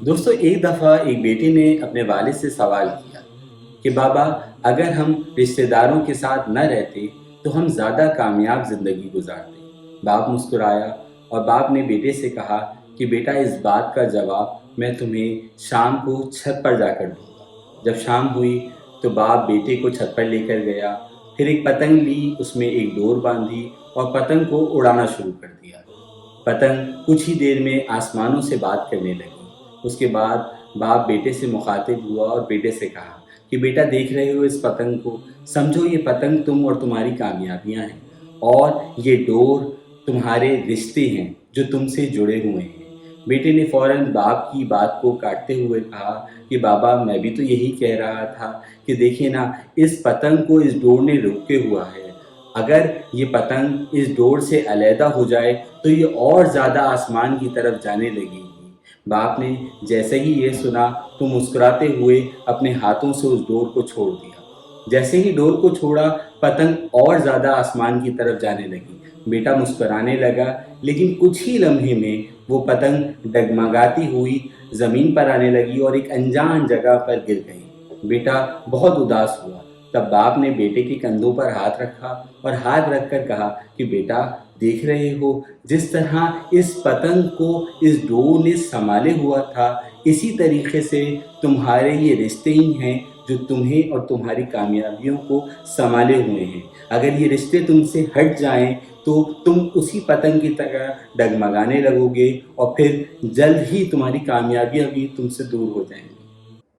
दोस्तों, एक दफ़ा एक बेटे ने अपने वालिद से सवाल किया कि बाबा, अगर हम रिश्तेदारों के साथ न रहते तो हम ज़्यादा कामयाब ज़िंदगी गुजारते। बाप मुस्कुराया और बाप ने बेटे से कहा कि बेटा, इस बात का जवाब मैं तुम्हें शाम को छत पर जाकर दूंगा। जब शाम हुई तो बाप बेटे को छत पर लेकर गया, फिर एक पतंग ली, उसमें एक डोर बांधी और पतंग को उड़ाना शुरू कर दिया। पतंग कुछ ही देर में आसमानों से बात करने लगी। उसके बाद बाप बेटे से मुखातिब हुआ और बेटे से कहा कि बेटा, देख रहे हो इस पतंग को? समझो ये पतंग तुम और तुम्हारी कामयाबियां हैं, और ये डोर तुम्हारे रिश्ते हैं जो तुमसे जुड़े हुए हैं। बेटे ने फौरन बाप की बात को काटते हुए कहा कि बाबा, मैं भी तो यही कह रहा था कि देखिए ना, इस पतंग को इस डोर ने रोके हुआ है। अगर ये पतंग इस डोर से अलहदा हो जाए तो ये और ज़्यादा आसमान की तरफ जाने लगेगी। बाप ने जैसे ही ये सुना तो मुस्कुराते हुए अपने हाथों से उस डोर को छोड़ दिया। जैसे ही डोर को छोड़ा, पतंग और ज़्यादा आसमान की तरफ जाने लगी। बेटा मुस्कुराने लगा, लेकिन कुछ ही लम्हे में वो पतंग डगमगाती हुई ज़मीन पर आने लगी और एक अनजान जगह पर गिर गई। बेटा बहुत उदास हुआ। तब बाप ने बेटे के कंधों पर हाथ रखा और हाथ रखकर कहा कि बेटा, देख रहे हो जिस तरह इस पतंग को इस डोर ने संभाले हुआ था, इसी तरीके से तुम्हारे ये रिश्ते ही हैं जो तुम्हें और तुम्हारी कामयाबियों को संभाले हुए हैं। अगर ये रिश्ते तुमसे हट जाएं तो तुम उसी पतंग की तरह डगमगाने लगोगे और फिर जल्द ही तुम्हारी कामयाबियां भी तुमसे दूर हो जाएंगी।